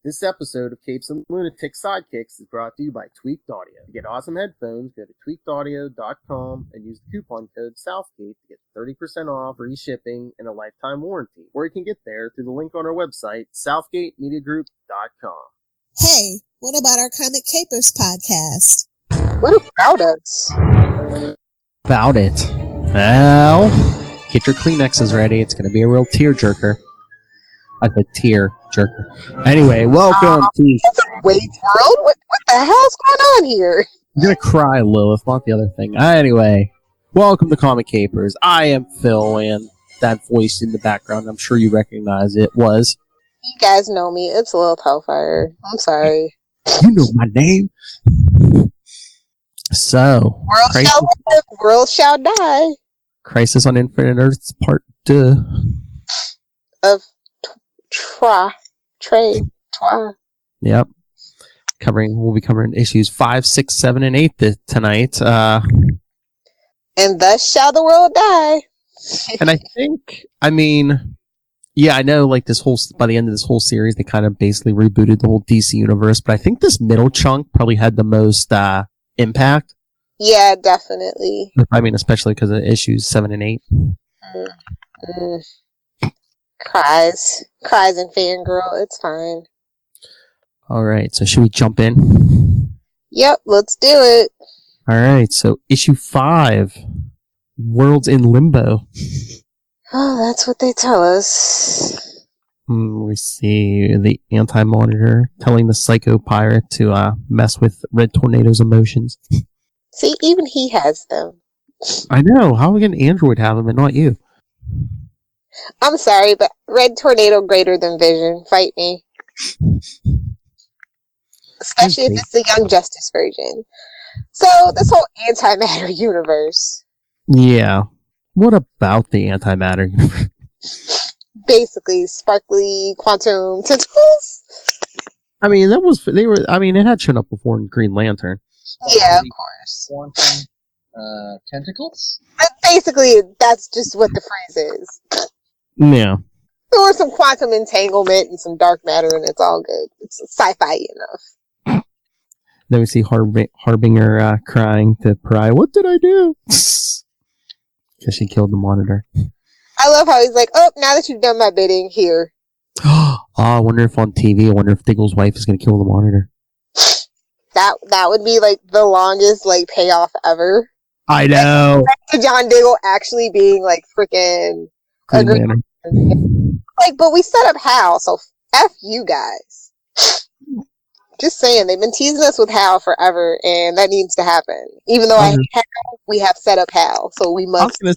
This episode of Capes and Lunatic Sidekicks is brought to you by Tweaked Audio. To get awesome headphones, go to tweakedaudio.com and use the coupon code SOUTHGATE to get 30% off, free shipping, and a lifetime warranty. Or you can get there through the link on our website, southgatemediagroup.com. Hey, what about our Comic Capers podcast? What about us? About it. Well, get your Kleenexes ready. It's going to be a real tearjerker. Like a tear jerker. Anyway, welcome to... Wait, world? What the hell's going on here? I'm going to cry, Lilith, not the other thing. Anyway, welcome to Comic Capers. I am Phil, and that voice in the background, I'm sure you recognize it, was... You guys know me. It's Lilith Hellfire. I'm sorry. You know my name. So... World shall live, world shall die. Crisis on Infinite Earths Part 2. Of... Trey. Yep. We'll be covering issues 5, 6, 7, and 8 tonight. And thus shall the world die. And I think, I know, like, by the end of this whole series, they kind of basically rebooted the whole DC universe, but I think this middle chunk probably had the most impact. Yeah, definitely. Especially because of issues 7 and 8. Cries and fangirl. It's fine. Alright, so should we jump in? Yep, let's do it. Alright, so issue 5, Worlds in Limbo. Oh, that's what they tell us. We see the Anti-Monitor telling the Psycho Pirate to mess with Red Tornado's emotions. See, even he has them. I know, how can Android have them and not you? I'm sorry, but Red Tornado greater than Vision. Fight me. Especially if it's the Young Justice version. So, this whole antimatter universe. Yeah. What about the antimatter universe? Basically, sparkly quantum tentacles. It had shown up before in Green Lantern. Yeah, of course. Quantum tentacles? But basically, that's just what the phrase is. Yeah. There was some quantum entanglement and some dark matter, and it's all good. It's sci-fi enough. Then we see Harbinger crying to Pariah, "What did I do?" Because she killed the Monitor. I love how he's like, "Oh, now that you've done my bidding, here." I wonder if on TV, Diggle's wife is going to kill the Monitor. That would be like the longest payoff ever. I know. To John Diggle actually being freaking but we set up Hal, so F you guys. Just saying, they've been teasing us with Hal forever, and that needs to happen. Even though I hate Hal, we have set up Hal, so we must. I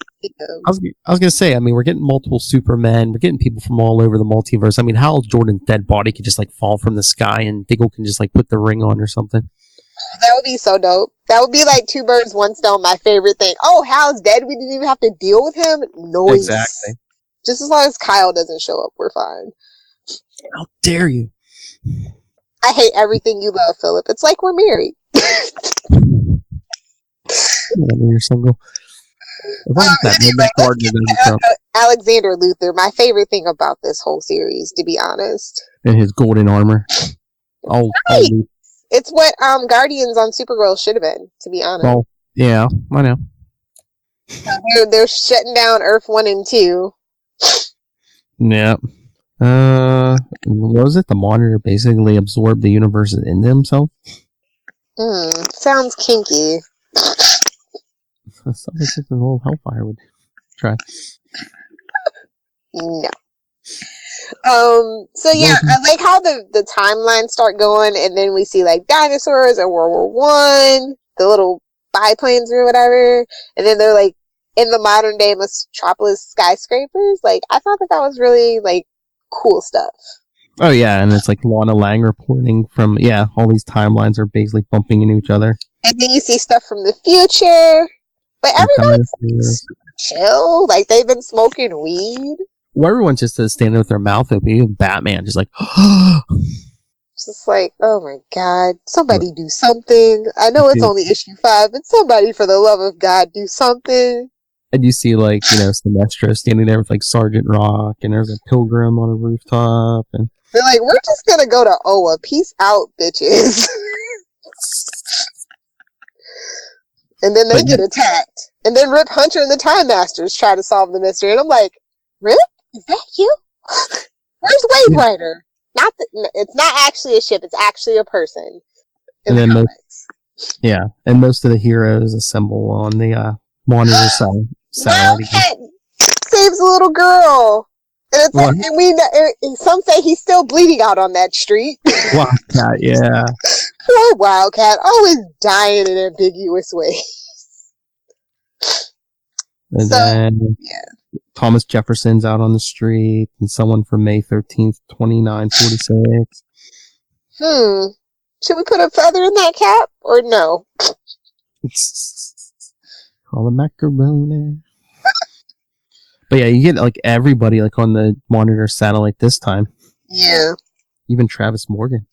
was gonna say, we're getting multiple Supermen, we're getting people from all over the multiverse. Hal Jordan's dead body could just fall from the sky, and Diggle can just put the ring on or something. That would be so dope. That would be like 2 birds, 1 stone, my favorite thing. Oh, Hal's dead, we didn't even have to deal with him? Noise. Exactly. Just as long as Kyle doesn't show up, we're fine. How dare you? I hate everything you love, Philip. It's like we're married. You're single. Alexander Luthor, my favorite thing about this whole series, to be honest. And his golden armor. Right. It's what Guardians on Supergirl should have been, to be honest. Oh, yeah, I know. They're shutting down Earth 1 and 2. Yeah. What was it? The Monitor basically absorbed the universe into himself? Sounds kinky. Sounds like something a little Hellfire would try. No. So yeah, I like how the timelines start going, and then we see dinosaurs or World War One, the little biplanes or whatever, and then they're in the modern day metropolis skyscrapers. I thought that was really cool stuff. Oh yeah, and it's Lana Lang reporting from all these timelines are basically bumping into each other. And then you see stuff from the future, but everybody's chill. They've been smoking weed. Well, everyone's just standing with their mouth open. Even Batman just just oh my God, somebody do something. I know it's only issue 5, but somebody, for the love of God, do something. And you see, like, Sinestro standing there with, like, Sergeant Rock, and there's a pilgrim on a rooftop, and... They're like, we're just gonna go to Oa. Peace out, bitches. And then they get attacked. And then Rip Hunter and the Time Masters try to solve the mystery. And I'm like, Rip? Is that you? Where's Wave Rider? It's not actually a ship. It's actually a person. And then most of the heroes assemble on the monitor side. Wildcat saves a little girl. And it's like, and some say he's still bleeding out on that street. Wildcat, yeah. Poor Wildcat, always dying in ambiguous ways. And then Thomas Jefferson's out on the street, and someone from May 13th, 2946. Should we put a feather in that cap, or no? Call a macaroni. But yeah, you get like everybody like on the monitor satellite this time. Yeah. Even Travis Morgan.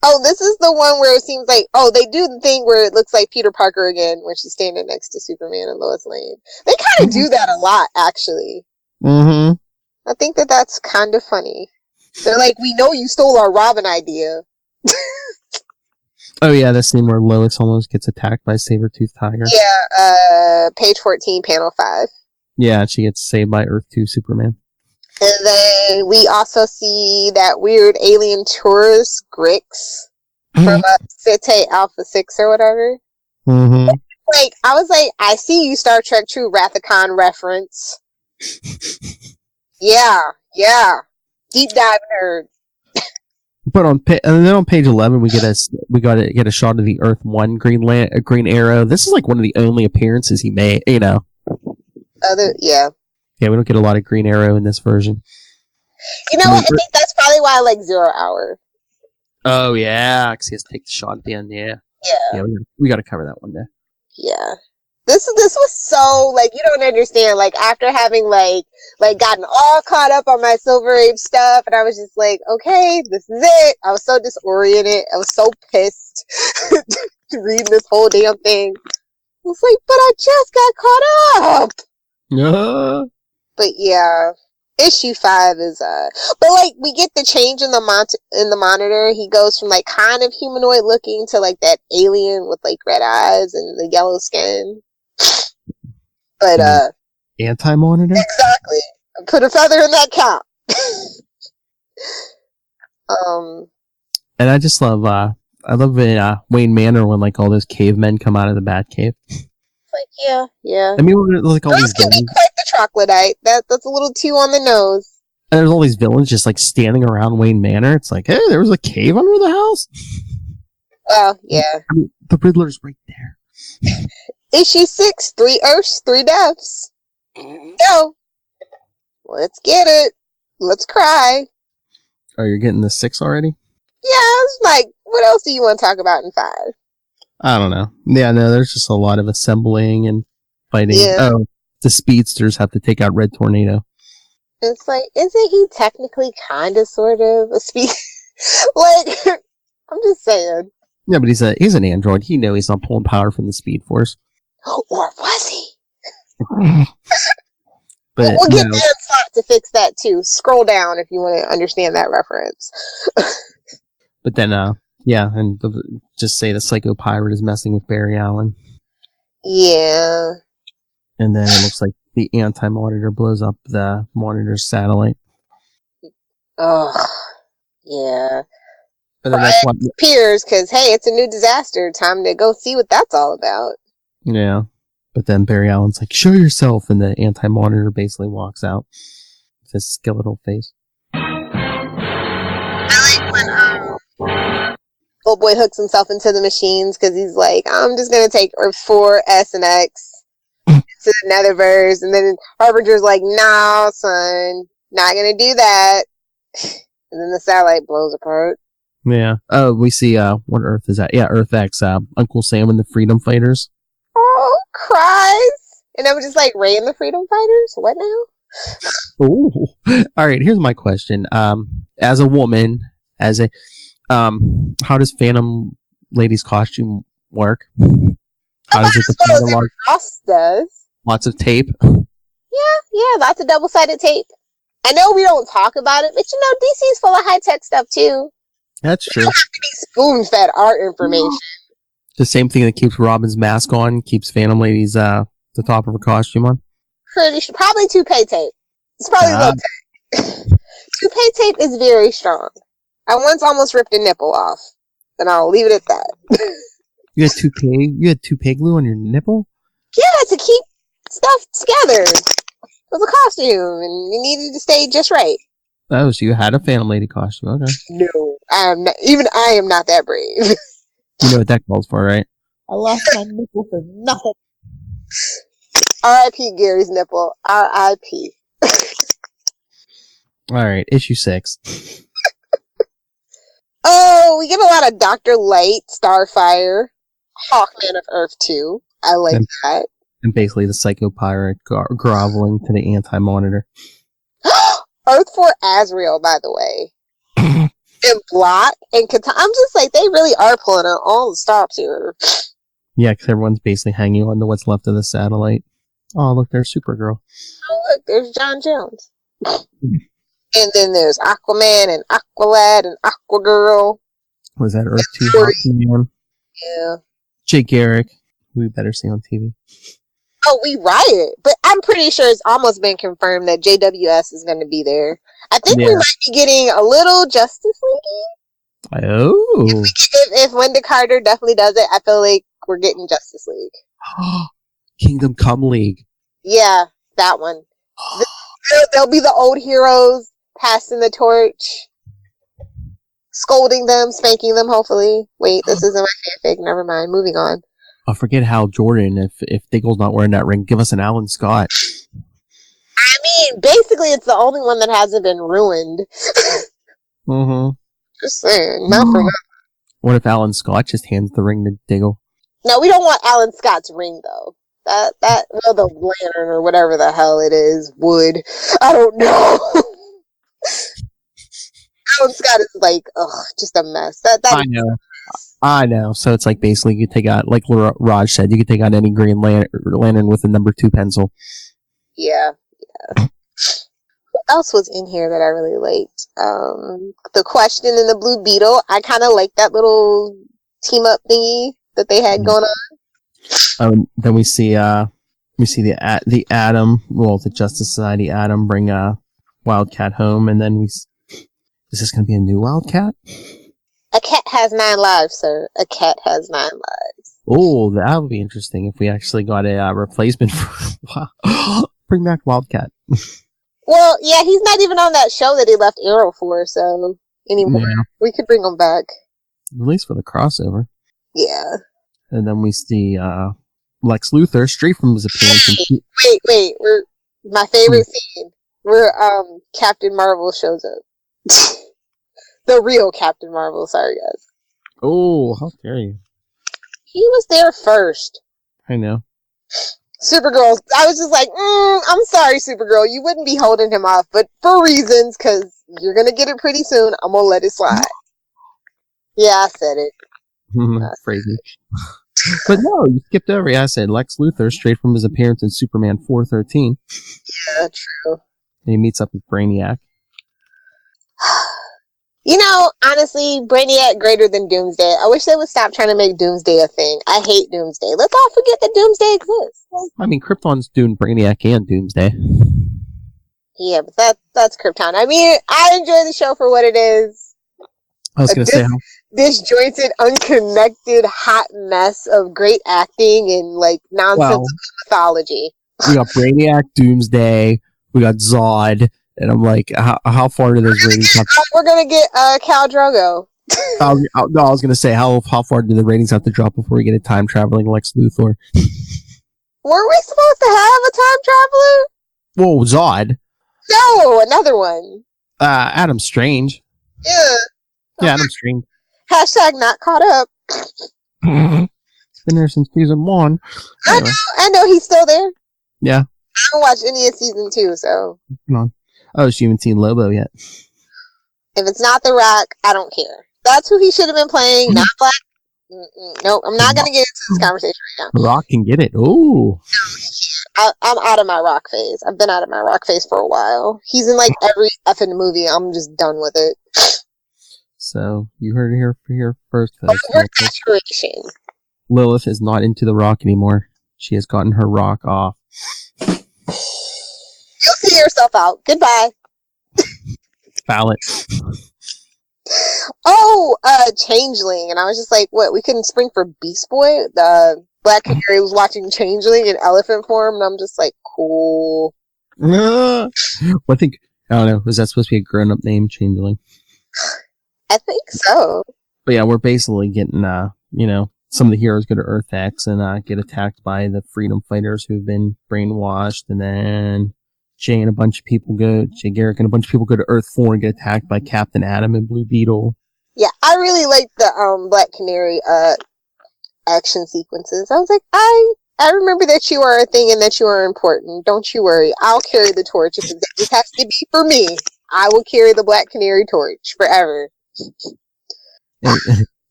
Oh, this is the one where it seems like, they do the thing where it looks like Peter Parker again when she's standing next to Superman and Lois Lane. They kind of do that a lot, actually. Mm-hmm. I think that's kind of funny. They're like, we know you stole our Robin idea. Oh yeah, the scene where Lois almost gets attacked by a saber-toothed tiger. Yeah, page 14, panel 5. Yeah, she gets saved by Earth 2 Superman. And then we also see that weird alien tourist, Grix, from Cete Alpha 6 or whatever. Mm-hmm. Like, I was like, I see you, Star Trek True Wrath of Khan reference. Yeah. Deep dive nerd. But and then on page 11, we get a shot of the Earth 1 Green Arrow. This is like one of the only appearances he made, Yeah, we don't get a lot of Green Arrow in this version. You know what? I think that's probably why I like 0 Hour. Oh, yeah, because he has to take the shot at the end, yeah. Yeah, we got to cover that one day. Yeah. This was so, like, you don't understand, like, after having, like, gotten all caught up on my Silver Age stuff, and I was just like, okay, this is it. I was so disoriented. I was so pissed reading this whole damn thing. I was like, but I just got caught up! Yeah. But yeah, issue 5 is, but like, we get the change in the monitor. He goes from like kind of humanoid looking to like that alien with like red eyes and the yellow skin. But, anti-monitor? Exactly. Put a feather in that cap. And I just love, in Wayne Manor when like all those cavemen come out of the Batcave. Like, yeah. I mean, like all these can be quite the troglodyte. That's a little too on the nose. And there's all these villains just like standing around Wayne Manor. It's like, hey, there was a cave under the house. Well, yeah. I mean, the Riddler's right there. Issue 6, 3 Earths, 3 deaths. Go. Let's get it. Let's cry. Oh, you're getting the 6 already? Yeah, it's like, what else do you want to talk about in 5? I don't know. Yeah, no, there's just a lot of assembling and fighting. Yeah. Oh, the speedsters have to take out Red Tornado. It's like, isn't he technically kind of, sort of, a speed? Like, I'm just saying. Yeah, but he's an android. He knows he's not pulling power from the Speed Force. Or was he? But we'll get Dan Slott to fix that too. Scroll down if you want to understand that reference. But then, and just say the Psycho Pirate is messing with Barry Allen. Yeah. And then it looks like the anti-monitor blows up the monitor's satellite. Oh, yeah. And then that's what appears because, hey, it's a new disaster. Time to go see what that's all about. Yeah. But then Barry Allen's like, show yourself, and the anti-monitor basically walks out with his skeletal face. I like when old boy hooks himself into the machines because he's like, I'm just going to take Earth 4, S, and X to the Netherverse. And then Harbinger's like, nah, son, not going to do that. And then the satellite blows apart. Yeah. Oh, we see, what Earth is that? Yeah, Earth X, Uncle Sam and the Freedom Fighters. Oh, cries. And I'm just like, Ray and the Freedom Fighters? What now? Ooh. All right, here's my question. As a woman, how does Phantom Lady's costume work? How does it depend on Ross does. lots of tape? Yeah, lots of double-sided tape. I know we don't talk about it, but DC's full of high-tech stuff too. That's true. Spoon-fed our information. The same thing that keeps Robin's mask on, keeps Phantom Lady's the top of her costume on. Pretty sure, probably toupee tape. It's probably low tape. Toupee tape is very strong. I once almost ripped a nipple off, and I'll leave it at that. You had toupee glue on your nipple? Yeah, to keep stuff together. It was a costume, and it needed to stay just right. Oh, so you had a Phantom Lady costume, okay. No, I am not that brave. You know what that calls for, right? I lost my nipple for nothing. R.I.P. Gary's nipple. R.I.P. Alright, issue 6. Oh, we get a lot of Dr. Light, Starfire, Hawkman of Earth 2. I like that. And basically the Psycho Pirate groveling to the Anti-Monitor. Earth 4 Azrael, by the way. And Block and Katana. I'm just like, they really are pulling out all the stops here. Yeah, because everyone's basically hanging on to what's left of the satellite. Oh, look, there's Supergirl. Oh, look, there's John Jones. And then there's Aquaman and Aqualad and Aquagirl. Was that Earth 2 Hawkman? Yeah. Jay Garrick, who we better see on TV. Oh, we Riot. But I'm pretty sure it's almost been confirmed that JWS is going to be there. I think we might be getting a little Justice League. Oh. If Linda Carter definitely does it, I feel like we're getting Justice League. Kingdom Come League. Yeah, that one. They'll be the old heroes passing the torch, scolding them, spanking them, hopefully. Wait, this isn't my fanfic. Never mind. Moving on. I forget Hal Jordan. If Diggle's not wearing that ring, give us an Alan Scott. I mean, basically, it's the only one that hasn't been ruined. Mm-hmm. Just saying. Not for nothing. What if Alan Scott just hands the ring to Diggle? No, we don't want Alan Scott's ring, though. The lantern or whatever the hell it is, wood. I don't know. Alan Scott is like, just a mess. I know. So it's like basically you take out, like Raj said, you could take out any Green Lantern with a number 2 pencil. Yeah. What else was in here that I really liked? The Question and the Blue Beetle. I kind of like that little team up thingy that they had going on. Then we see the Atom, the Justice Society Atom bring Wildcat home, and then is this going to be a new Wildcat? A cat has 9 lives, sir. A cat has 9 lives. Oh, that would be interesting if we actually got a replacement for. Bring back Wildcat. Well, yeah, he's not even on that show that he left Arrow for, so anymore. Yeah. We could bring him back. At least for the crossover. Yeah. And then we see Lex Luthor straight from his appearance. Wait. My favorite scene where Captain Marvel shows up. The real Captain Marvel, sorry guys. Oh, how dare you. He was there first. I know. Supergirl, I was just like, I'm sorry, Supergirl, you wouldn't be holding him off, but for reasons, because you're going to get it pretty soon, I'm going to let it slide. Yeah, I said it. Crazy. But no, you skipped over. Yeah, I said Lex Luthor straight from his appearance in Superman 413. Yeah, true. And he meets up with Brainiac. You know, honestly, Brainiac greater than Doomsday. I wish they would stop trying to make Doomsday a thing. I hate Doomsday. Let's all forget that Doomsday exists. I mean, Krypton's doing Brainiac and Doomsday. Yeah, but that's Krypton. I mean, I enjoy the show for what it is. I was going to say how disjointed, unconnected, hot mess of great acting and like nonsensical mythology. We got Brainiac, Doomsday, we got Zod. And I'm like, how far do those ratings have to... We're going to get Khal Drogo. No, I was going to say, how far do the ratings have to drop before we get a time-traveling Lex Luthor? Were we supposed to have a time traveler? Whoa, Zod. No, another one. Adam Strange. Yeah. Yeah, Adam Strange. Hashtag not caught up. He's been there since season 1. Anyway. I know he's still there. Yeah. I haven't watched any of season 2, so... Come on. Oh, so you haven't seen Lobo yet. If it's not The Rock, I don't care. That's who he should have been playing, not Nope, I'm not gonna get into this conversation right now. Rock can get it. Ooh. I'm out of my Rock phase. I've been out of my Rock phase for a while. He's in like every effing movie. I'm just done with it. So you heard it here first. Oversaturation. Lilith is not into the Rock anymore. She has gotten her Rock off. You'll see yourself out. Goodbye. Ballot. Oh, Changeling. And I was just like, what? We couldn't spring for Beast Boy? The Black Canary was watching Changeling in elephant form, and I'm just like, cool. Well, I don't know. Was that supposed to be a grown-up name, Changeling? I think so. But yeah, we're basically getting, some of the heroes go to Earth X and get attacked by the freedom fighters who've been brainwashed, and then Jay Garrick and a bunch of people go to Earth 4 and get attacked by Captain Atom and Blue Beetle. Yeah, I really like the Black Canary action sequences. I was like, I remember that you are a thing and that you are important. Don't you worry. I'll carry the torch. If it just has to be for me, I will carry the Black Canary torch forever.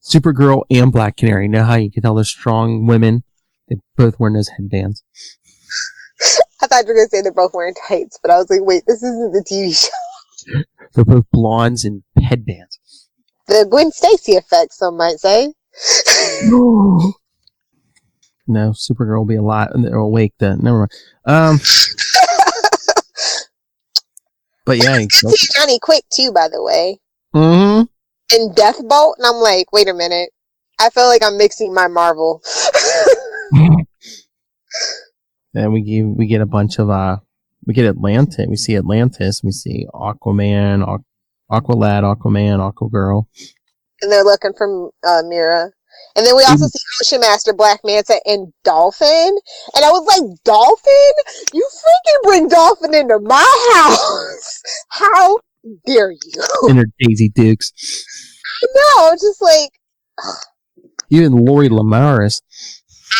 Supergirl and Black Canary. You know how you can tell they're strong women? They both wear those headbands. I thought you were going to say they're both wearing tights, but I was like, wait, this isn't the TV show. They're both blondes and headbands. The Gwen Stacy effect, some might say. No, Supergirl will be awake then. Never mind. But yeah. I see Johnny Quick too, by the way. Mm-hmm. In Deathbolt, and I'm like, wait a minute. I feel like I'm mixing my Marvel. Then we get a bunch of we get Atlantis. We see Atlantis. We see Aquaman, Aqualad, Aquaman, Aquagirl. And they're looking for Mira. And then we also see Ocean Master, Black Manta, and Dolphin. And I was like, Dolphin? You freaking bring Dolphin into my house! How dare you? And her Daisy Dukes. I know, just like... Even Lori Lamaris.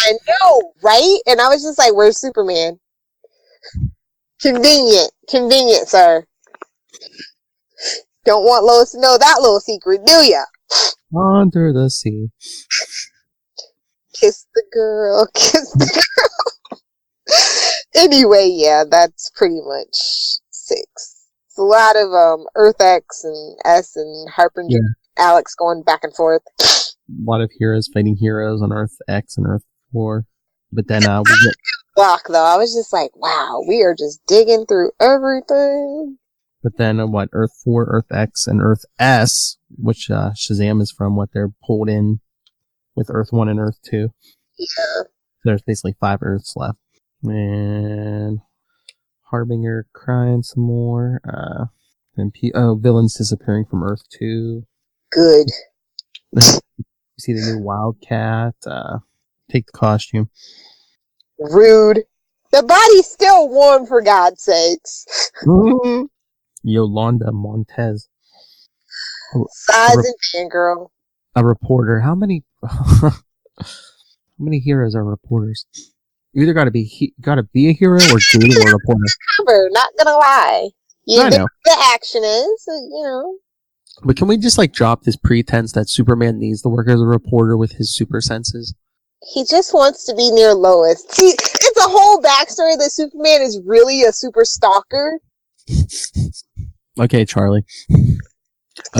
I know, right? And I was just like, where's Superman? Convenient, sir. Don't want Lois to know that little secret, do ya? Under the sea. Kiss the girl. Anyway, yeah, that's pretty much 6. It's a lot of Earth X and S and Harbinger, Alex going back and forth. A lot of heroes fighting heroes on Earth X and Earth 4. But then we get block though. I was just like, wow, we are just digging through everything. But then Earth 4, Earth X, and Earth S, which Shazam is from, they're pulled in with Earth 1 and Earth 2. Yeah. There's basically 5 Earths left. And Harbinger crying some more. And villains disappearing from Earth 2. Good. You see the new Wildcat. Take the costume. Rude. The body's still warm, for God's sakes. Yolanda Montez. Size and fangirl. A reporter. How many heroes are reporters? You either gotta be a hero or dating a reporter. Cover, not gonna lie. I know. The action is, you know. But can we just drop this pretense that Superman needs to work as a reporter with his super senses? He just wants to be near Lois. See, it's a whole backstory that Superman is really a super stalker. Okay, Charlie.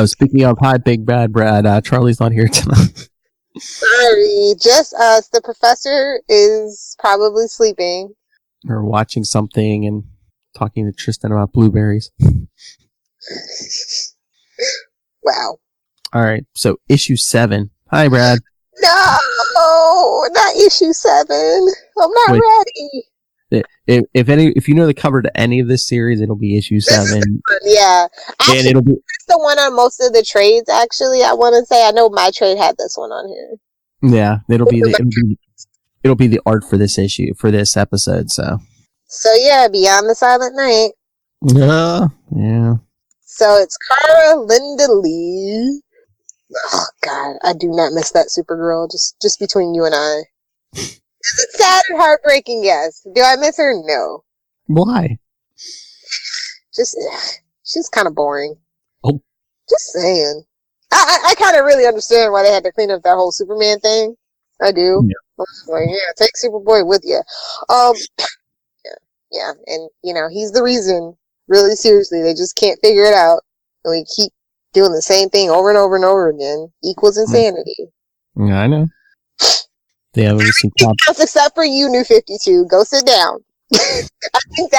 Speaking of hi, Big Bad Brad, Charlie's not here tonight. Sorry, just us. The professor is probably sleeping. Or watching something and talking to Tristan about blueberries. Wow. Alright, so issue 7. Hi, Brad. No, not issue 7. I'm not ready. If you know the cover to any of this series, it'll be issue 7. Yeah. Actually, and it'll be the one on most of the trades, actually, I want to say. I know my trade had this one on here. Yeah, it'll be the art for this issue, for this episode, so. So yeah, Beyond the Silent Night. Yeah. So it's Kara Linda Lee. Oh God, I do not miss that Supergirl, just between you and I. Is it sad and heartbreaking? Yes. Do I miss her? No. Why? She's kind of boring. Oh. Just saying. I kind of really understand why they had to clean up that whole Superman thing. I do. Yeah. I was like, yeah, take Superboy with you. Yeah, and he's the reason. Really, seriously, they just can't figure it out, and we keep doing the same thing over and over and over again. Equals insanity. Yeah, I know. Yeah, Except for you, New 52. Go sit down. I think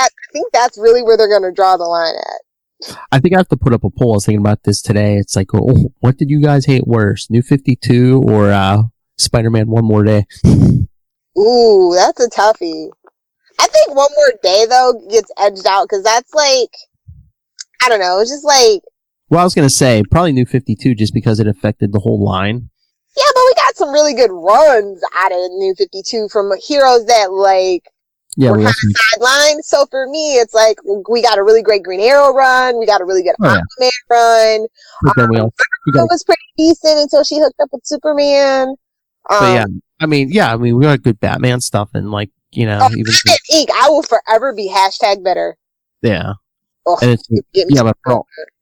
that's really where they're going to draw the line at. I think I have to put up a poll. I was thinking about this today. It's like, what did you guys hate worse, New 52 or Spider-Man One More Day? Ooh, that's a toughie. I think One More Day, though, gets edged out, because that's like, I don't know, it's just like... Well, I was going to say, probably New 52, just because it affected the whole line. Yeah, but we got some really good runs out of New 52 from heroes that, like, were kind of sidelined. So for me, it's like, we got a really great Green Arrow run, we got a really good Aquaman run. But then we was pretty decent until she hooked up with Superman. But we got good Batman stuff, and like, even I will forever be #better. Yeah. Oh, and it's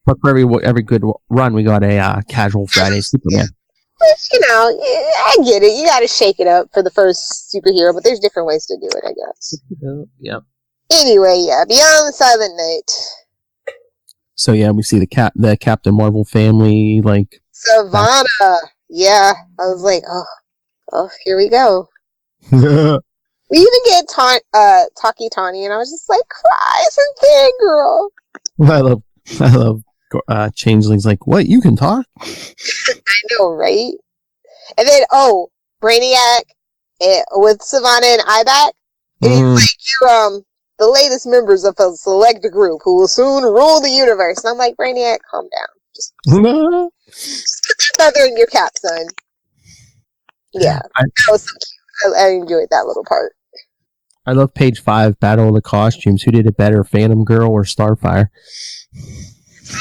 but for every good run, we got a Casual Friday Superman. Which, I get it. You got to shake it up for the first superhero, but there's different ways to do it, I guess. Yeah. Anyway, yeah, Beyond the Silent Night. So yeah, we see the Captain Marvel family, like Savannah. Yeah, I was like, oh, here we go. We even get Taki Tani, and I was just like, cry some fangirl. I love Changeling's like, what, you can talk? I know, right? And then, Brainiac with Savannah and Ibac. And he's like, you're the latest members of a select group who will soon rule the universe. And I'm like, Brainiac, calm down. Just put that feather in your cap, son. Yeah, that was so cute. I enjoyed that little part. I love page 5, Battle of the Costumes. Who did it better, Phantom Girl or Starfire?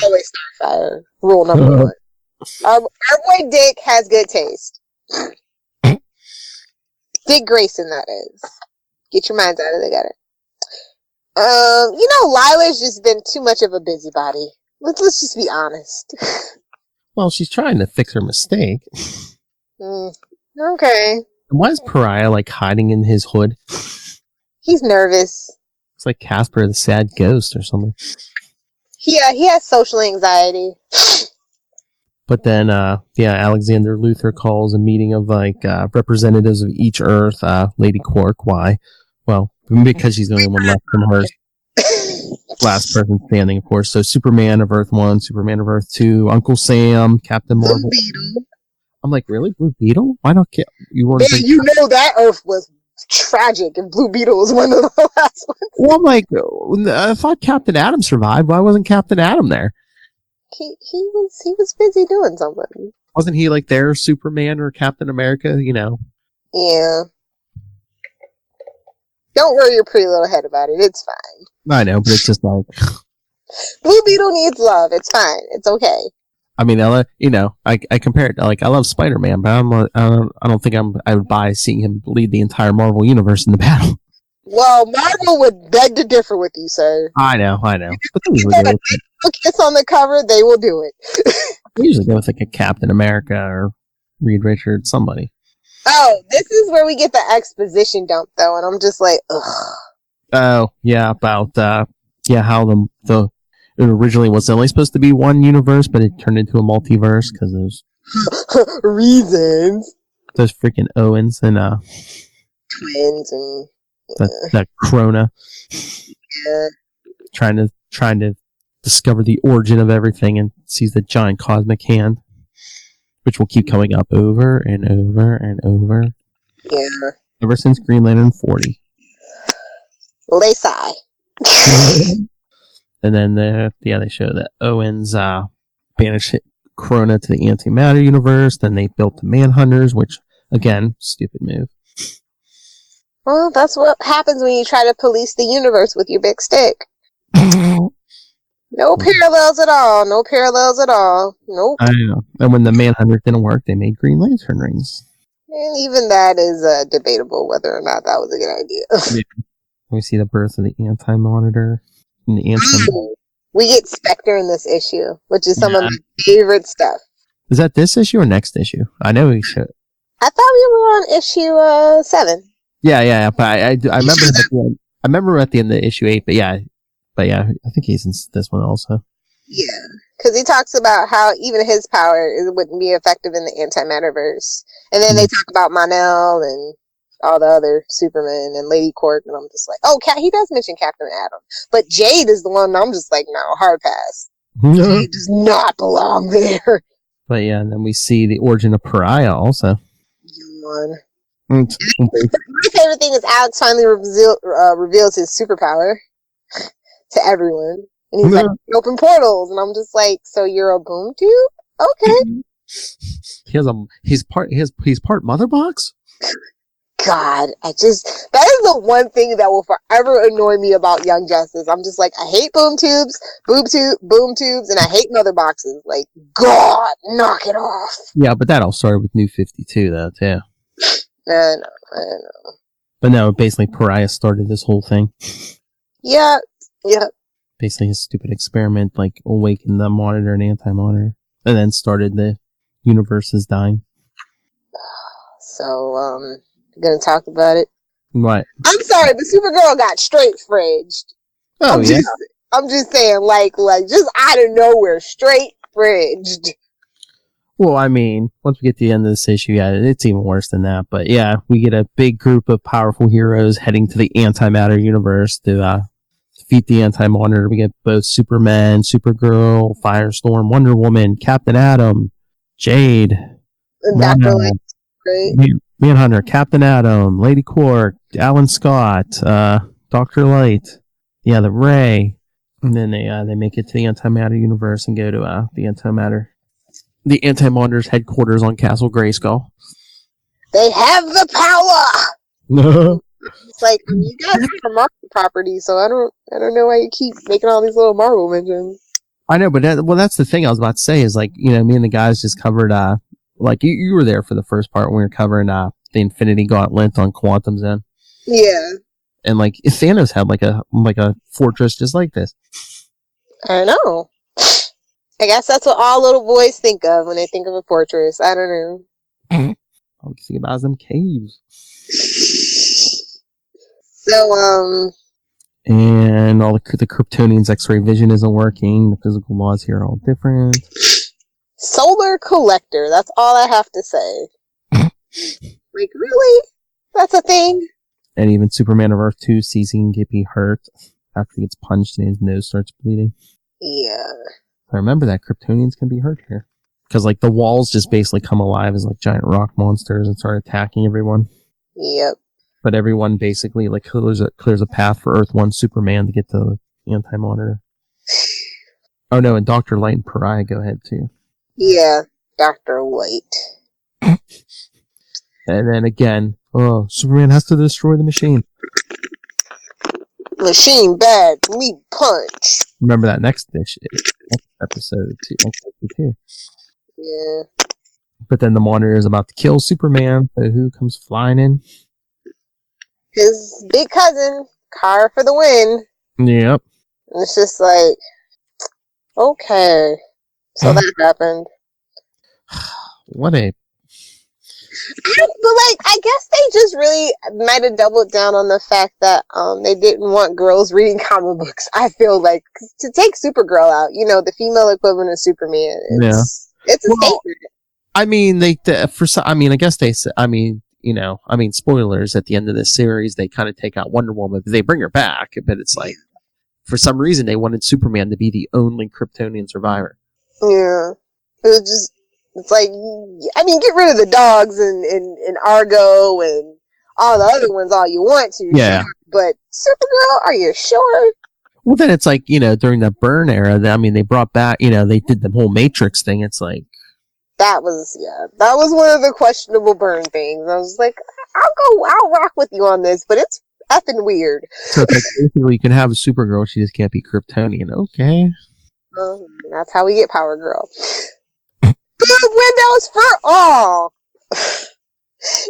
Always Starfire. Rule number 1. Our boy Dick has good taste. Dick Grayson, that is. Get your minds out of the gutter. Lila's just been too much of a busybody. Let's just be honest. Well, she's trying to fix her mistake. Okay. Why is Pariah like hiding in his hood? He's nervous. It's like Casper the Sad Ghost or something. Yeah, he has social anxiety. But then, Alexander Luthor calls a meeting of representatives of each Earth. Lady Quark, why? Well, because she's the only one left from her. Last person standing, of course. So Superman of Earth 1, Superman of Earth 2, Uncle Sam, Captain Marvel. Blue Beetle. I'm like, really? Blue Beetle? Why not? You want to? You know that Earth was tragic, and Blue Beetle was one of the last ones. Well, I'm like, I thought Captain Atom survived. Why wasn't Captain Atom there? He was busy doing something. Wasn't he like their Superman or Captain America? Yeah. Don't worry your pretty little head about it. It's fine. I know, but it's just like Blue Beetle needs love. It's fine. It's okay. I mean, I compare it. Like, I love Spider-Man, but I don't think I would buy seeing him lead the entire Marvel universe in the battle. Well, Marvel would beg to differ with you, sir. I know. But they usually go with kiss on the cover, they will do it. They usually go with like a Captain America or Reed Richards, somebody. Oh, this is where we get the exposition dump, though, and I'm just like, ugh. Oh, yeah, about how the it originally was only supposed to be one universe, but it turned into a multiverse because those reasons. Those freaking Owens and twins and that Krona. Yeah. Trying to discover the origin of everything and sees the giant cosmic hand, which will keep coming up over and over and over. Yeah. Ever since Green Lantern 40. Well, they sigh. And then they show that Owens banished Krona to the antimatter universe. Then they built the Manhunters, which again, stupid move. Well, that's what happens when you try to police the universe with your big stick. No parallels at all. No parallels at all. Nope. I know. And when the Manhunter didn't work, they made Green Lantern rings. And even that is debatable whether or not that was a good idea. Yeah. We see the birth of the Anti-Monitor. We get Spectre in this issue, which is some of my favorite stuff. Is that this issue or next issue? I know we should. I thought we were on issue 7. Yeah. But I remember at the end. I remember at the end of issue 8. But yeah, I think he's in this one also. Yeah, because he talks about how even his power wouldn't be effective in the antimatterverse, and then they talk about Mon-El and all the other Supermen and Lady Quark, and I'm just like, oh, he does mention Captain Atom, but Jade is the one. I'm just like, no, hard pass. Jade does not belong there. But yeah, and then we see the origin of Pariah also. My favorite thing is Alex finally reveals his superpower to everyone. And he's like, open portals. And I'm just like, so you're a boom tube? Okay. He's part mother box? God, that is the one thing that will forever annoy me about Young Justice. I'm just like, I hate boom tubes, boom tubes, and I hate mother boxes. Like, God, knock it off. Yeah, but that all started with New 52, though, too. I know. But no, basically, Pariah started this whole thing. Yeah. Basically, his stupid experiment, like, awakened the Monitor and Anti-Monitor, and then started the universes dying. So, gonna talk about it. What? I'm sorry, but Supergirl got straight fridged. Oh, yeah? I'm just saying, like, just out of nowhere, straight fridged. Well, I mean, once we get to the end of this issue, yeah, it's even worse than that. But yeah, we get a big group of powerful heroes heading to the antimatter universe to defeat the Anti-Monitor. We get both Superman, Supergirl, Firestorm, Wonder Woman, Captain Atom, Jade, And Dr. Light, right? Manhunter, Captain Atom, Lady Quark, Alan Scott, Dr. Light, yeah, the Ray. And then they make it to the Antimatter universe and go to the Anti-Monitor's headquarters on Castle Grayskull. They have the power! No. It's like, you guys have a Marvel property, so I don't know why you keep making all these little Marvel mentions. I know, but that's the thing I was about to say is, like, you know, me and the guys just covered, like, you were there for the first part when we were covering, the Infinity Gauntlet on Quantum Zone. Yeah. And, like, Thanos had, like a fortress just like this. I know. I guess that's what all little boys think of when they think of a fortress. I don't know. All you think about is them caves. So, and all the Kryptonians' X-ray vision isn't working. The physical laws here are all different. Solar Collector. That's all I have to say. Like, really? That's a thing? And even Superman of Earth 2 sees he can be hurt after he gets punched and his nose starts bleeding. Yeah. I remember that Kryptonians can be hurt here. Because, like, the walls just basically come alive as, like, giant rock monsters and start attacking everyone. Yep. But everyone basically, like, clears a path for Earth 1 Superman to get to the Anti-Monitor. Oh, no, and Dr. Light and Pariah go ahead, too. Yeah, Dr. Light. And then again, Superman has to destroy the machine. Machine bad, meat punch. Remember that next episode, too. Yeah. But then the Monitor is about to kill Superman, so who comes flying in? His big cousin, Car for the win. Yep. And it's just like, okay. So that happened. What a... But, like, I guess they just really might have doubled down on the fact that they didn't want girls reading comic books. I feel like, to take Supergirl out, you know, the female equivalent of Superman, it's a statement. I mean, I guess they said, spoilers, at the end of this series, they kind of take out Wonder Woman, but they bring her back, but it's like, for some reason, they wanted Superman to be the only Kryptonian survivor. Yeah. It's like, I mean, get rid of the dogs and Argo and all the other ones all you want to. Yeah. But Supergirl, are you sure? Well, then it's like, during the Byrne era, they brought back, they did the whole Matrix thing. It's like... That was one of the questionable Byrne things. I was like, I'll rock with you on this, but it's effing weird. So it's like, basically, you can have a Supergirl, she just can't be Kryptonian. Okay. That's how we get Power Girl. Boob windows for all!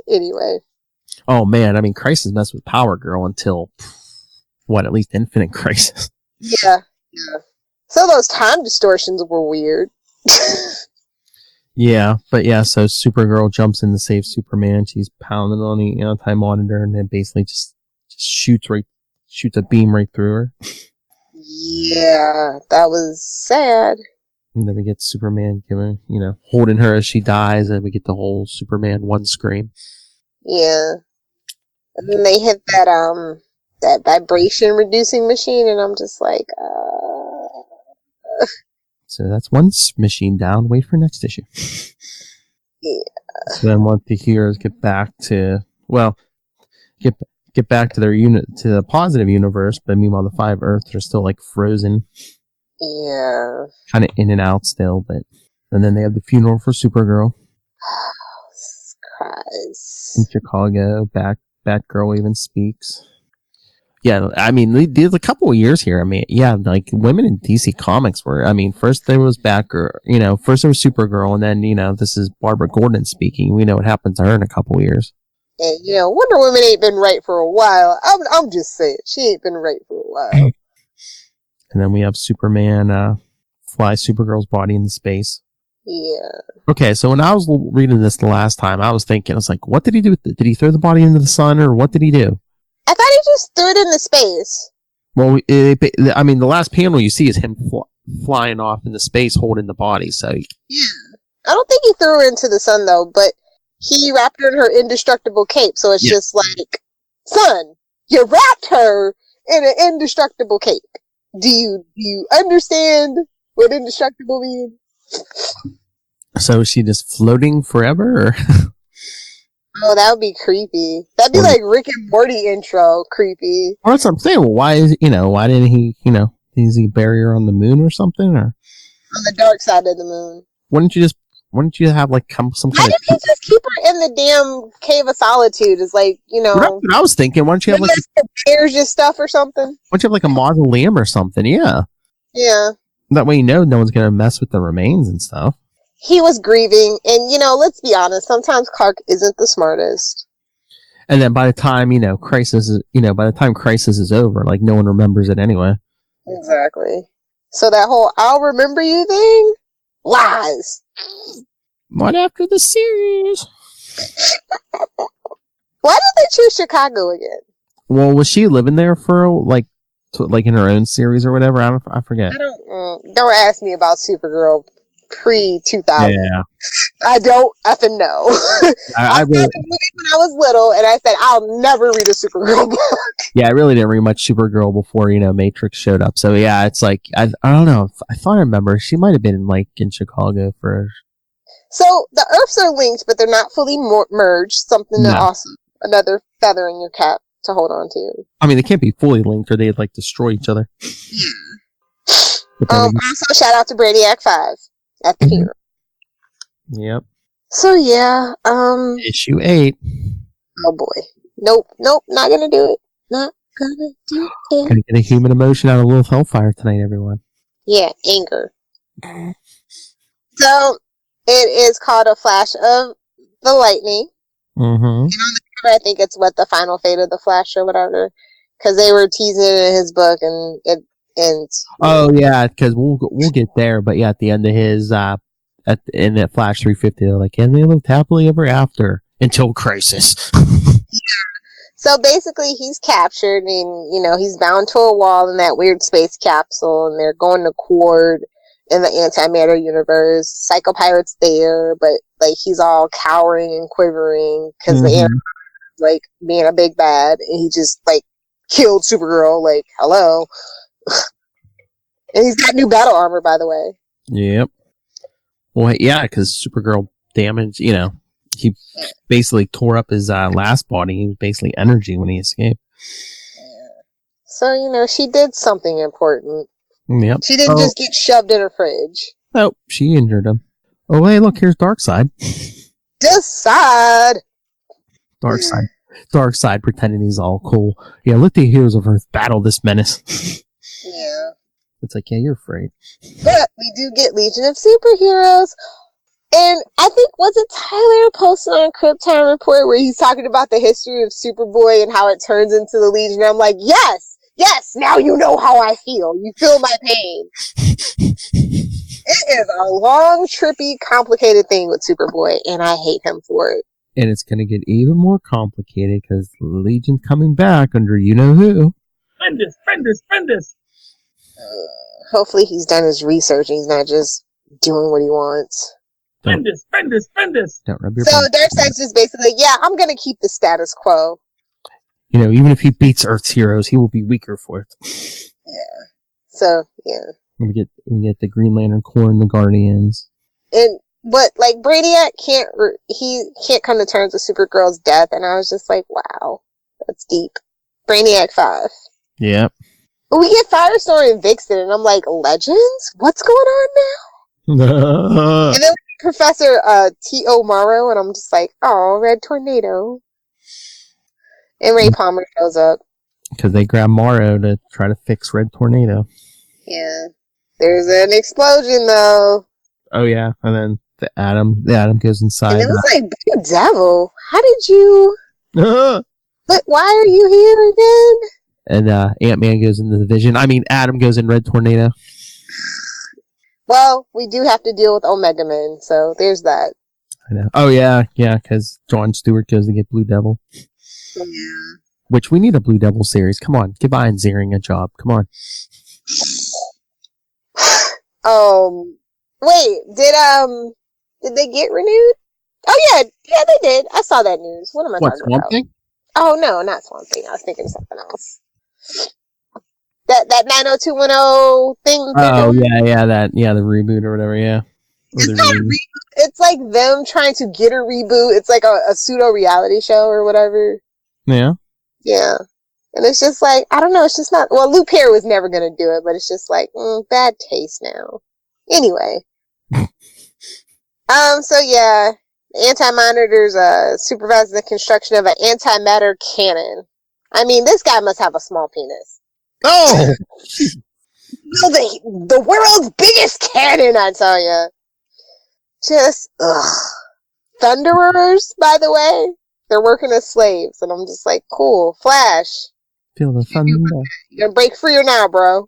Anyway. Oh, man, Crisis messed with Power Girl until, at least Infinite Crisis. Yeah. So those time distortions were weird. Yeah, but yeah, so Supergirl jumps in to save Superman. She's pounding on the anti-monitor, and then basically just shoots a beam right through her. Yeah, that was sad. And then we get Superman giving, holding her as she dies, and we get the whole Superman 1 scream. Yeah. And then they hit that vibration reducing machine, and I'm just like, So that's one machine down. Wait for next issue. Yeah. So then once the heroes get back to, get back to their to the positive universe, but meanwhile the 5 Earths are still like frozen. Yeah. Kind of in and out still, and then they have the funeral for Supergirl. Christ. In Chicago, Batgirl even speaks. Yeah, I mean, they did a couple of years here. I mean, yeah, like women in DC Comics were. I mean, first there was Batgirl, first there was Supergirl, and then this is Barbara Gordon speaking. We know what happened to her in a couple of years. And Wonder Woman ain't been right for a while. I'm just saying, she ain't been right for a while. And then we have Superman fly Supergirl's body into space. Yeah. Okay, so when I was reading this the last time, I was thinking, I was like, what did he do? Did he throw the body into the sun, or what did he do? I thought he just threw it into space. Well, I mean, the last panel you see is him flying off into space holding the body, so... Yeah. I don't think he threw her into the sun, though, but he wrapped her in her indestructible cape, so it's just like, son, you wrapped her in an indestructible cape. Do you understand what indestructible means? So is she just floating forever, or... Oh, that would be creepy. That'd be like Rick and Morty intro creepy. Well, that's what I'm saying. Well, why didn't he, is he bury her on the moon or something, or? On the dark side of the moon. Wouldn't you have like some kind Why didn't he just keep her in the damn Cave of Solitude? It's like, That's what I was thinking. Why don't you have like bears and stuff or something? Why don't you have like a mausoleum or something? Yeah. Yeah. That way no one's gonna mess with the remains and stuff. He was grieving, and let's be honest, sometimes Clark isn't the smartest. And then by the time, Crisis is over, like no one remembers it anyway. Exactly. So that whole I'll remember you thing? Lies. What after the series? Why did they choose Chicago again? Well, was she living there for like in her own series or whatever? I forget. Don't ask me about Supergirl pre-2000. Yeah. I don't effing know. I saw the movie when I was little, and I said, I'll never read a Supergirl book. Yeah, I really didn't read much Supergirl before, Matrix showed up. So yeah, it's like, I don't know. I thought I remember she might have been in Chicago for... So the Earths are linked, but they're not fully merged. Something awesome. Another feather in your cap to hold on to. I mean, they can't be fully linked or they'd like destroy each other. Also, shout out to Brainiac 5 at the funeral. Yep. So yeah, Issue 8. Oh boy. Nope, not gonna do it. Not gonna do it. Gonna get a human emotion out of Lilith Hellfire tonight, everyone. Yeah, anger. So, it is called A Flash of the Lightning. Mm-hmm. And on the cover, I think it's the final fate of the Flash or whatever. Because they were teasing it in his book, and it ends. Oh yeah, because we'll get there, but yeah, at the end of his in that Flash 350, they're like, and they lived happily ever after until Crisis. Yeah. So basically, he's captured, and he's bound to a wall in that weird space capsule, and they're going to court in the antimatter universe. Psychopirate's there, but like he's all cowering and quivering because the antimatter like being a big bad, and he just like killed Supergirl. Like, hello. And he's got new battle armor, by the way. Yep. Well, yeah, because Supergirl damaged, he basically tore up his last body. He was basically energy when he escaped. So, she did something important. Yep. She didn't just get shoved in her fridge. Oh, she injured him. Oh, hey, look, here's Darkseid. Decide! Darkseid pretending he's all cool. Yeah, let the heroes of Earth battle this menace. Yeah. It's like, yeah, you're afraid. But we do get Legion of Superheroes. And I think, was it Tyler posted on Krypton Report where he's talking about the history of Superboy and how it turns into the Legion? I'm like, yes, now you know how I feel. You feel my pain. It is a long, trippy, complicated thing with Superboy, and I hate him for it. And it's going to get even more complicated because Legion's coming back under you-know-who. Bendis. Hopefully he's done his research and he's not just doing what he wants. Bendis. Don't rub your So butt. Darkseid's just basically, yeah, I'm going to keep the status quo. You know, even if he beats Earth's heroes, he will be weaker for it. Yeah. So, yeah. We get the Green Lantern Corps and the Guardians. But like Brainiac can't come to terms with Supergirl's death, and I was just like, wow, that's deep. Brainiac 5. Yep. But we get Firestorm and Vixen, and I'm like, Legends? What's going on now? And then we get Professor T.O. Morrow, and I'm just like, oh, Red Tornado. And Ray Palmer shows up. Because they grab Morrow to try to fix Red Tornado. Yeah. There's an explosion, though. Oh, yeah. And then the Atom goes inside. And it was like, Blue Devil, how did you... But why are you here again? And Ant-Man goes into the Vision. I mean, Atom goes in Red Tornado. Well, we do have to deal with Omega Men, so there's that. I know. Oh, yeah, because Jon Stewart goes to get Blue Devil. Yeah. Which we need a Blue Devil series. Come on, give Ian Ziering a job. Come on. Wait, did they get renewed? Oh yeah, they did. I saw that news. What am I talking Swamp about? Thing? Oh no, not Swamp Thing. I was thinking of something else. That 90210 thing. Oh yeah, the reboot or whatever. Yeah. It's not a reboot. It's like them trying to get a reboot. It's like a pseudo reality show or whatever. Yeah. Yeah. And it's just like, I don't know, it's just not, well, Lou Perry was never going to do it, but it's just like, bad taste now. Anyway. So yeah, Anti-Monitor's supervising the construction of an antimatter cannon. I mean, this guy must have a small penis. Oh! Well, the world's biggest cannon, I tell ya. Just, ugh. Thunderers, by the way, they're working as slaves, and I'm just like, cool, Flash. Feel the thunder. You're gonna break free or now, bro?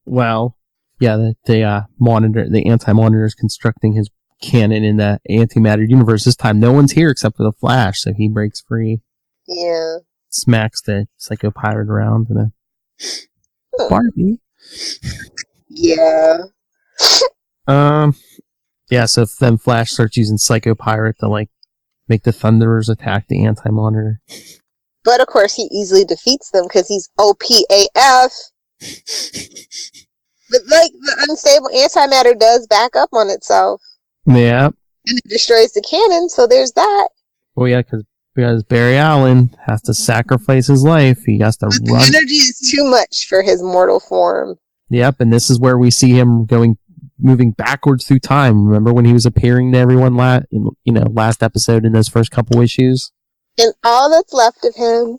Well, yeah, the Anti-Monitor is constructing his cannon in the antimatter universe. This time, no one's here except for the Flash, so he breaks free. Yeah. Smacks the Psycho Pirate around and then Barbie. Yeah. Yeah, so then Flash starts using Psycho Pirate to, like, make the Thunderers attack the Anti-Monitor. But, of course, he easily defeats them because he's OPAF. But, like, the unstable antimatter does back up on itself. Yeah. And it destroys the cannon, so there's that. Well, yeah, because Barry Allen has to sacrifice his life. He has to But run. the energy is too much for his mortal form. Yep, and this is where we see him moving backwards through time. Remember when he was appearing to everyone last episode in those first couple issues? And all that's left of him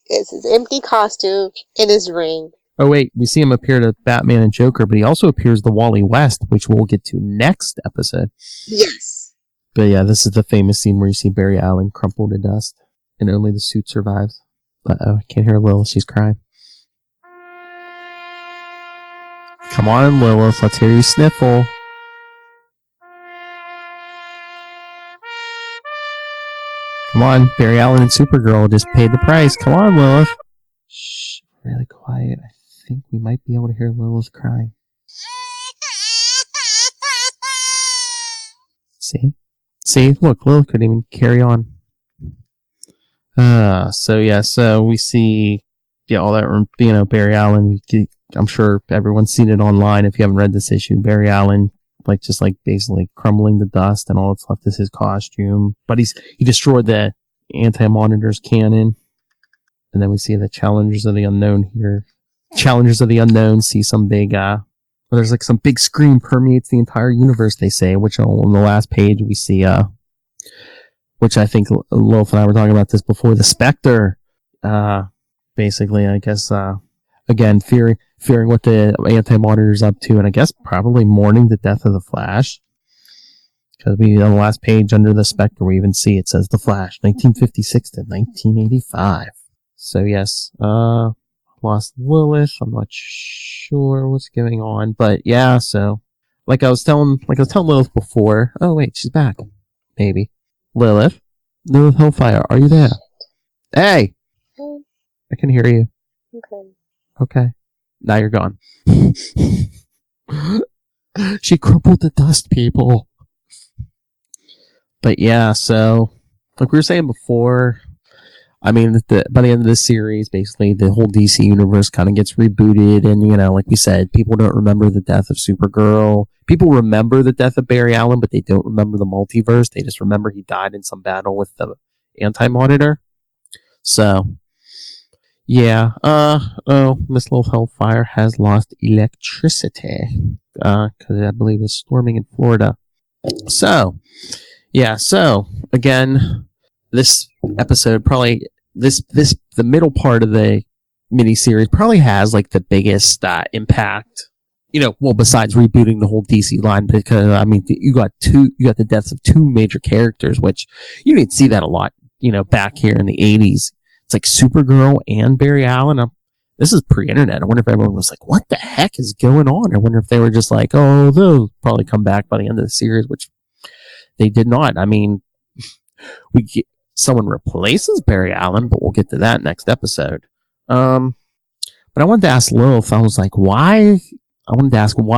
is his empty costume and his ring. Oh wait, we see him appear to Batman and Joker, but he also appears to Wally West, which we'll get to next episode. Yes. But yeah, this is the famous scene where you see Barry Allen crumple to dust, and only the suit survives. Uh-oh, I can't hear Lilith, she's crying. Come on, Lilith, let's hear you sniffle. Come on, Barry Allen and Supergirl just paid the price. Come on, Lilith. Shh, really quiet. I think we might be able to hear Lilith crying. See? Look, Lilith couldn't even carry on. So we see, all that, Barry Allen. I'm sure everyone's seen it online if you haven't read this issue. Barry Allen, basically crumbling to dust, and all that's left is his costume. But he destroyed the Anti-Monitor's cannon. And then we see the Challengers of the Unknown here. Challengers of the Unknown see some big, there's some big screen permeates the entire universe, they say, which on the last page we see, which I think Lilith and I were talking about this before, the Spectre, basically, I guess, again, fearing what the Anti-Monitor's up to, and I guess probably mourning the death of the Flash. Because on the last page under the Spectre, we even see it says the Flash, 1956 to 1985. So yes, lost Lilith. I'm not sure what's going on, but yeah. So, like I was telling Lilith before. Oh wait, she's back. Maybe Lilith Hellfire, are you there? Hey, I can hear you. Okay. Now you're gone. She crumpled to dust, people. But yeah, so like we were saying before, I mean, by the end of this series, basically the whole DC universe kind of gets rebooted, and like we said, people don't remember the death of Supergirl. People remember the death of Barry Allen, but they don't remember the multiverse. They just remember he died in some battle with the Anti-Monitor. So, yeah. Miss Lilith Hellfire has lost electricity because I believe it's storming in Florida. So, yeah. So again, this episode probably the middle part of the miniseries probably has like the biggest impact. Well, besides rebooting the whole DC line, because I mean, you got the deaths of two major characters, which you didn't see that a lot. Back here in the 80s, it's like Supergirl and Barry Allen. This is pre-internet. I wonder if everyone was like, "What the heck is going on?" I wonder if they were just like, "Oh, they'll probably come back by the end of the series," which they did not. I mean, someone replaces Barry Allen, but we'll get to that next episode. But I wanted to ask Lilith, I was like, why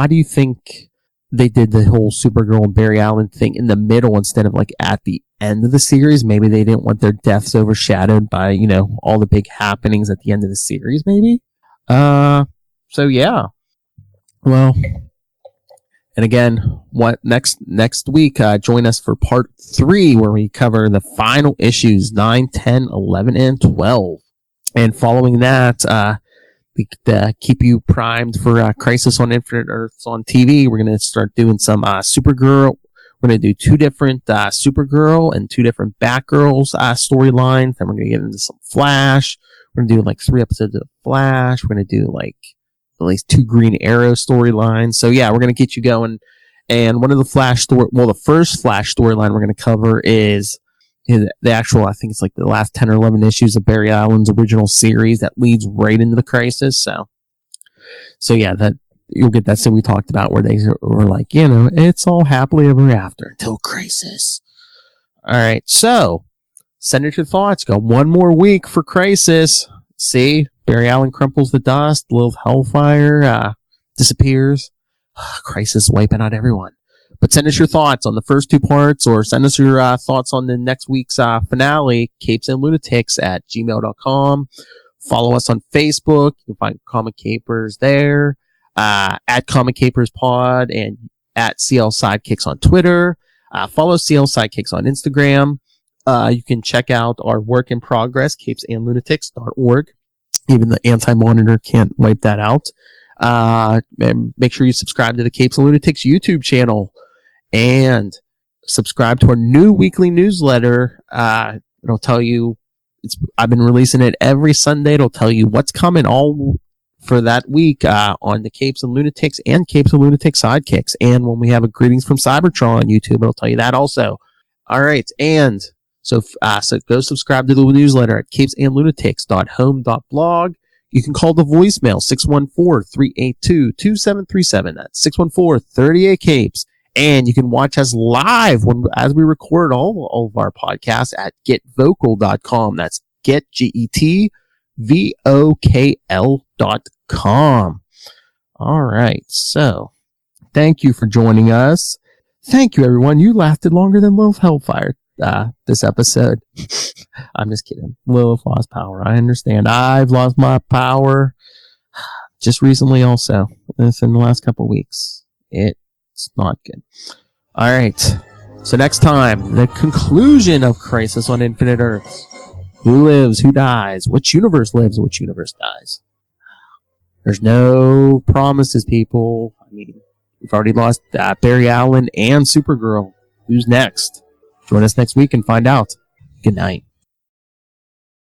do you think they did the whole Supergirl and Barry Allen thing in the middle instead of like at the end of the series? Maybe they didn't want their deaths overshadowed by, all the big happenings at the end of the series, maybe? So yeah. Well, and again, next week, join us for part 3, where we cover the final issues 9, 10, 11, and 12. And following that, keep you primed for Crisis on Infinite Earths on TV. We're going to start doing some Supergirl. We're going to do 2 different Supergirl and 2 different Batgirls storylines. Then we're going to get into some Flash. We're going to do like 3 episodes of Flash. We're going to do like at least 2 Green Arrow storylines. So yeah, we're going to get you going. And one of the the first Flash storyline we're going to cover is the actual, I think it's like the last 10 or 11 issues of Barry Allen's original series that leads right into the Crisis. So yeah, that you'll get that scene we talked about where they were like, it's all happily ever after until Crisis. All right, so send us your thoughts. Got one more week for Crisis. See, Barry Allen crumples the dust. Lilith Hellfire disappears. Crisis wiping out everyone. But send us your thoughts on the first 2 parts, or send us your thoughts on the next week's finale, capesandlunatics@gmail.com. Follow us on Facebook. You can find Comic Capers there, at Comic Capers Pod, and at CL Sidekicks on Twitter. Follow CL Sidekicks on Instagram. You can check out our work in progress, capesandlunatics.org. Even the Anti-Monitor can't wipe that out. And make sure you subscribe to the Capes and Lunatics YouTube channel, and subscribe to our new weekly newsletter. It'll tell you, I've been releasing it every Sunday. It'll tell you what's coming all for that week, on the Capes and Lunatics and Capes and Lunatics Sidekicks. And when we have a Greetings from Cybertron on YouTube, it'll tell you that also. All right. And so go subscribe to the newsletter at capesandlunatics.home.blog. You can call the voicemail 614-382-2737. That's 614-38-CAPES. And you can watch us live as we record all of our podcasts at getvocal.com. That's GetVokl.com. All right. So thank you for joining us. Thank you, everyone. You lasted longer than Lilith Hellfire this episode. I'm just kidding. Lilith lost power. I understand. I've lost my power just recently also. It's in the last couple of weeks. It's not good. All right. So next time, the conclusion of Crisis on Infinite Earths. Who lives? Who dies? Which universe lives? Which universe dies? There's no promises, people. I mean, we've already lost Barry Allen and Supergirl. Who's next? Join us next week and find out. Good night.